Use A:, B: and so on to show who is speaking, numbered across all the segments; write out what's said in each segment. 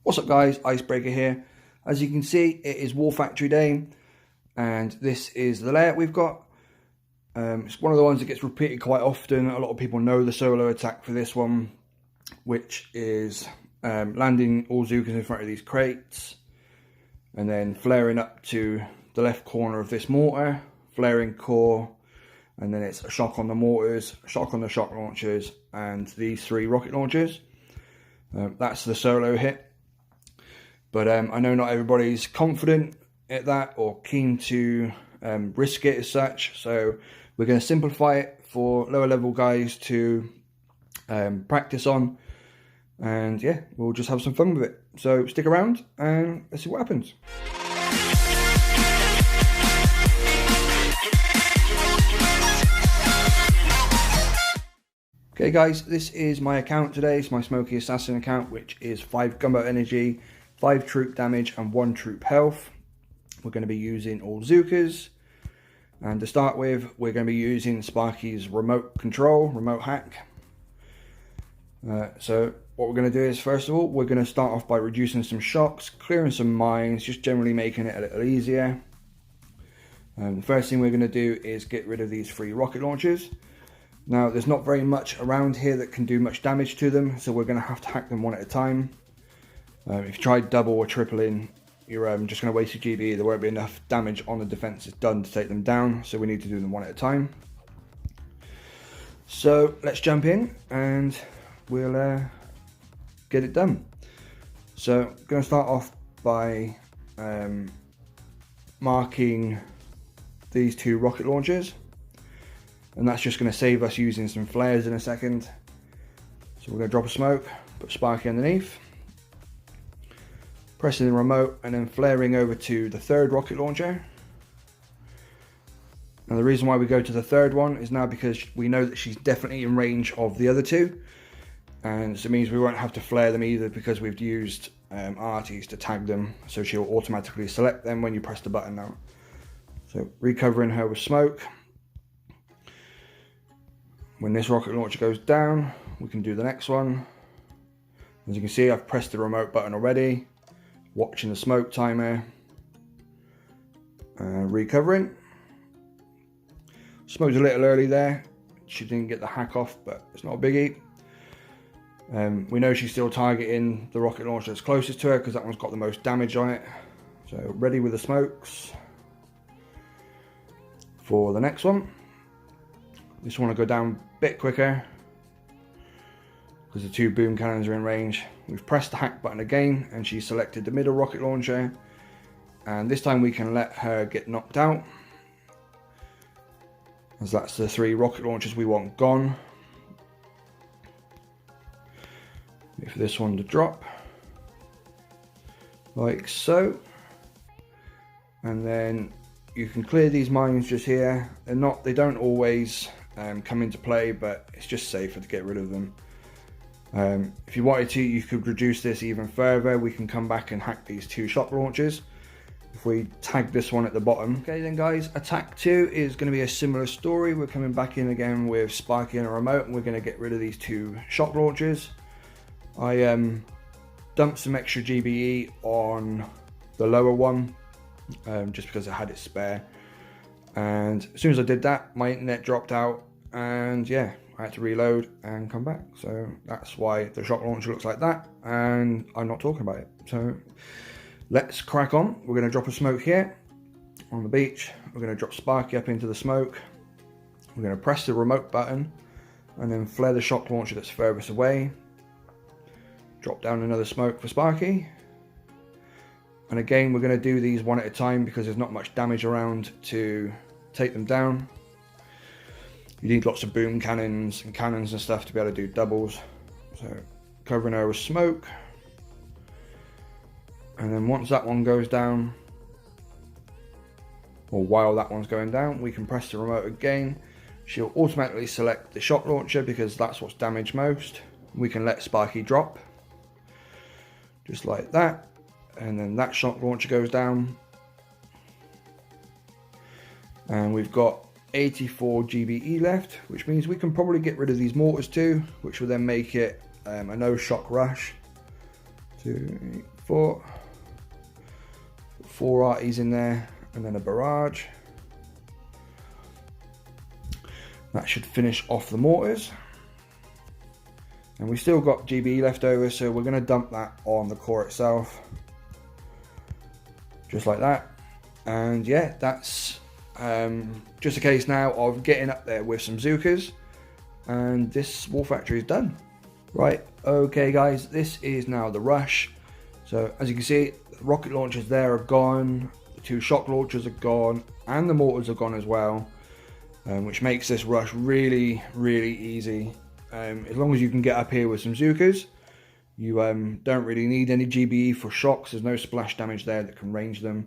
A: What's up guys, Icebreaker here. As you can see, it is War Factory Day, and this is the layout we've got. It's one of the ones that gets repeated quite often. A lot of people know the solo attack for this one, which is landing all Zookas in front of these crates, and then flaring up to the left corner of this mortar, flaring core, and then it's a shock on the mortars, a shock on the shock launchers, and these 3 rocket launchers. That's the solo hit. But I know not everybody's confident at that or keen to risk it as such. So we're going to simplify it for lower level guys to practice on. And yeah, we'll just have some fun with it. So stick around and let's see what happens. Okay guys, this is my account today. It's my Smoky Assassin account, which is 5 gunboat energy, 5 troop damage and 1 troop health. We're going to be using all Zookas, and to start with we're going to be using Sparky's remote control, remote hack. So what we're going to do is, first of all, we're going to start off by reducing some shocks, clearing some mines, just generally making it a little easier. The first thing we're going to do is get rid of these 3 rocket launchers. Now there's not very much around here that can do much damage to them, so we're going to have to hack them one at a time. If you try double or tripling, you're just going to waste your GB. There won't be enough damage on the defenses done to take them down, so we need to do them one at a time. So let's jump in and we'll get it done. So I'm going to start off by marking these 2 rocket launchers, and that's just going to save us using some flares in a second. So we're going to drop a smoke, put Sparky underneath, pressing the remote and then flaring over to the 3rd rocket launcher. Now the reason why we go to the 3rd one is now because we know that she's definitely in range of the other 2, and so it means we won't have to flare them either because we've used arties to tag them, so she'll automatically select them when you press the button now. So recovering her with smoke. When this rocket launcher goes down, we can do the next one. As you can see, I've pressed the remote button already. Watching the smoke timer, recovering. Smoked a little early there. She didn't get the hack off, but it's not a biggie. We know she's still targeting the rocket launcher that's closest to her because that one's got the most damage on it. So ready with the smokes for the next one. Just want to go down a bit quicker because the 2 boom cannons are in range. We've pressed the hack button again and she selected the middle rocket launcher, and this time we can let her get knocked out, as that's the 3 rocket launchers we want gone. Wait for this one to drop like so, and then you can clear these mines just here. They don't always come into play, but it's just safer to get rid of them. If you wanted to, you could reduce this even further. We can come back and hack these 2 shock launchers if we tag this one at the bottom. Okay then guys, attack 2 is going to be a similar story. We're coming back in again with Sparky and a remote, and we're going to get rid of these 2 shock launchers. I dumped some extra GBE on the lower one just because I had it spare, and as soon as I did that, my internet dropped out, and yeah, I had to reload and come back. So that's why the shock launcher looks like that, and I'm not talking about it. So let's crack on. We're going to drop a smoke here on the beach. We're going to drop Sparky up into the smoke. We're going to press the remote button and then flare the shock launcher that's furthest away. Drop down another smoke for Sparky. And again, we're going to do these one at a time because there's not much damage around to take them down. You need lots of boom cannons and stuff to be able to do doubles. So covering her with smoke, and then once that one goes down, or while that one's going down, we can press the remote again. She'll automatically select the shock launcher because that's what's damaged most. We can let Sparky drop just like that, and then that shock launcher goes down, and we've got 84 GBE left, which means we can probably get rid of these mortars too, which will then make it a no shock rush. So 2, 8, 4. 4 arties in there, and then a barrage. That should finish off the mortars. And we still got GBE left over, so we're going to dump that on the core itself. Just like that. And yeah, that's just a case now of getting up there with some Zookas. And this wall factory is done. Right, okay guys, this is now the rush. So as you can see, the rocket launchers there are gone, the 2 shock launchers are gone, and the mortars are gone as well, which makes this rush really, really easy. As long as you can get up here with some Zookas, you don't really need any GBE for shocks. There's no splash damage there that can range them.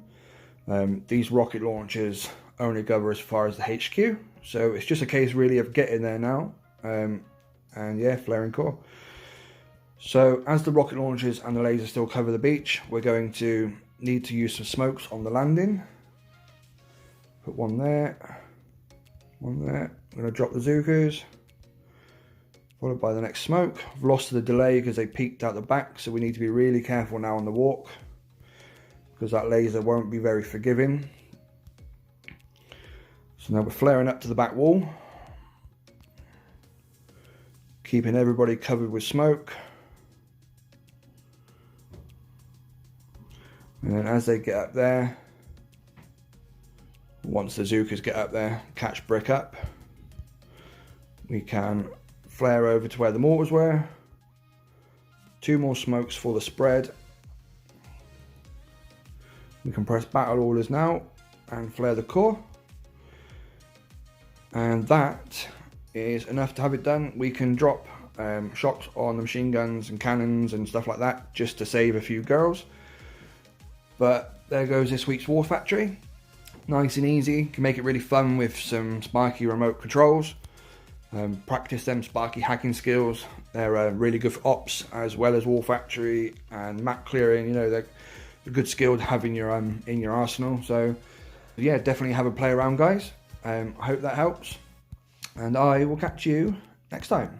A: These rocket launchers only cover as far as the HQ, so it's just a case really of getting there now. And yeah, flaring core. So as the rocket launchers and the lasers still cover the beach, we're going to need to use some smokes on the landing. Put one there, one there. I'm going to drop the Zookas, followed by the next smoke. I've lost the delay because they peeked out the back, so we need to be really careful now on the walk, because that laser won't be very forgiving. So now we're flaring up to the back wall, keeping everybody covered with smoke. And then as they get up there, once the Zookas get up there, catch brick up, we can flare over to where the mortars were. 2 more smokes for the spread. We can press battle orders now and flare the core. And that is enough to have it done. We can drop shocks on the machine guns and cannons and stuff like that just to save a few girls. But there goes this week's War Factory. Nice and easy. Can make it really fun with some Sparky remote controls. Practice them Sparky hacking skills. They're really good for ops as well as War Factory and map clearing. You know, they're a good skill to have in your arsenal. So yeah, definitely have a play around, guys. I hope that helps, and I will catch you next time.